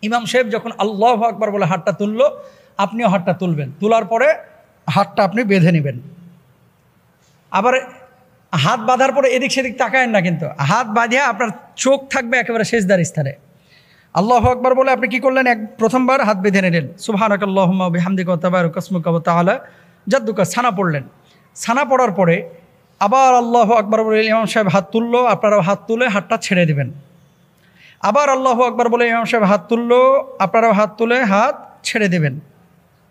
ইমাম সাহেব যখন আল্লাহু আকবার বলে হাতটা তুললো, আপনিও হাতটা তুলবেন। তোলার পরে হাতটা আপনি বেঁধে নেবেন। আবার হাত বাঁধার পরে এদিক সেদিক তাকায়েন না, কিন্তু হাত বাঁধিয়া আপনার চোখ থাকবে একেবারে সিজদার স্থানে। আল্লাহু আকবার বলে আপনি কি করলেন, প্রথমবার হাত বেঁধে নিলেন, সুবহানাকাল্লাহুম্মা ওয়া বিহামদিকা ওয়া তাবারাকা ইসমুকা ওয়া তাআলা জাদ্দুকা, ছানা পড়লেন। ছানা পড়ার পরে আবার আল্লাহু আকবার বলে ইমাম সাহেব হাত তুললো, আপনারাও হাত তুলে হাতটা ছেড়ে দিবেন। আবার আল্লাহু আকবার বলে ইমাম সাহেব হাত তুললো, আপনারাও হাত তুলে হাত ছেড়ে দেবেন।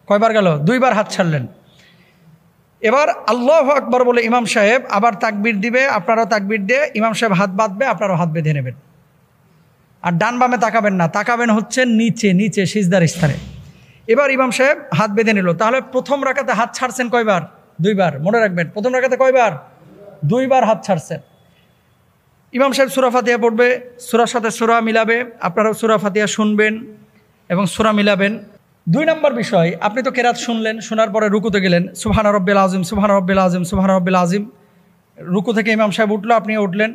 কয়বার গেল? 2 বার হাত ছাড়লেন। এবার আল্লাহু আকবার বলে ইমাম সাহেব আবার তাকবীর দিবে, আপনারাও তাকবীর দিয়ে ইমাম সাহেব হাত বাঁধবে, আপনারাও হাত বেঁধে নেবেন। আর ডান বামে তাকাবেন না, তাকাবেন হচ্ছে নিচে, নিচে সিজদার স্থানে। এবার ইমাম সাহেব হাত বেঁধে নিল। তাহলে প্রথম রাকাতে হাত ছাড়ছেন কয়বার? 2 বার। মনে রাখবেন, প্রথম রাকাতে কয়বার? 2 বার হাত ছাড়ছেন। ইমাম সাহেব সূরা ফাতিহা পড়বে, সূরার সাথে সূরা মিলাবে, আপনারাও সূরা ফাতিহা শুনবেন এবং সূরা মিলাবেন। 2 নম্বর বিষয়, আপনি তো কেরাত শুনলেন, শোনার পরে রুকুতে গেলেন, সুবহানা রাব্বিল আযীম, সুবহানা রাব্বিল আযীম, সুবহানা রাব্বিল আযীম। রুকু থেকে ইমাম সাহেব উঠলো, আপনিও উঠলেন।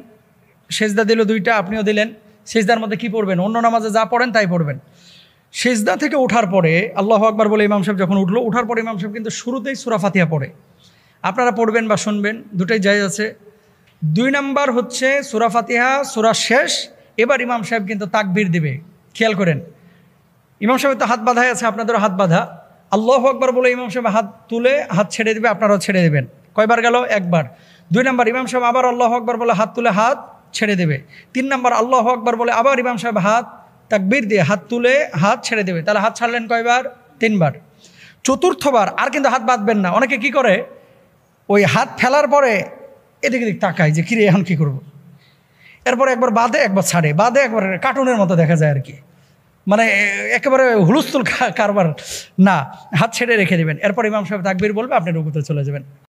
সেজদা দিল 2টা, আপনিও দিলেন। সেজদার মধ্যে কি পড়বেন? অন্য নামাজে যা পড়েন তাই পড়বেন। সেজদা থেকে ওঠার পরে আল্লাহু আকবার বলে ইমাম সাহেব যখন উঠলো, ওঠার পরে ইমাম সাহেব কিন্তু শুরুতেই সূরা ফাতিহা পড়ে। আপনারা পড়বেন বা শুনবেন, দুটাই জায়েজ আছে। 2 নম্বর হচ্ছে সূরা ফাতিহা, সূরা শেষ। এবার ইমাম সাহেব কিন্তু তাকবীর দিবে। খেয়াল করেন, ইমাম সাহেব তো হাত বাঁধাই আছে, আপনাদেরও হাত বাঁধা। আল্লাহু আকবার বলে ইমাম সাহেব হাত তুলে হাত ছেড়ে দিবে, আপনারাও ছেড়ে দেবেন। কয়বার গেল? 1 বার। 2 নম্বর ইমাম সাহেব আবার আল্লাহু আকবার বলে হাত তুলে হাত ছেড়ে দেবে। 3 নম্বর আল্লাহু আকবার বলে আবার ইমাম সাহেব হাত তাকবীর দিয়ে হাত তুলে হাত ছেড়ে দেবে। তাহলে হাত ছাড়লেন কয়বার? 3 বার। চতুর্থবার আর কিন্তু হাত বাঁধবেন না। অনেকে কি করে, ওই হাত ফেলার পরে এদিক এদিক তাকায় যে কিরে এখন কি করব। এরপরে একবার বাঁধে, একবার ছাড়ে, বাঁধে, একবার কার্টুনের মতো দেখা যায় আর কি, মানে একেবারে হুলস্থুল কারবার না। হাত ছেড়ে রেখে দেবেন। এরপর ইমাম সাহেব তাকবীর বলবে, আপনি রুকুতে চলে যাবেন।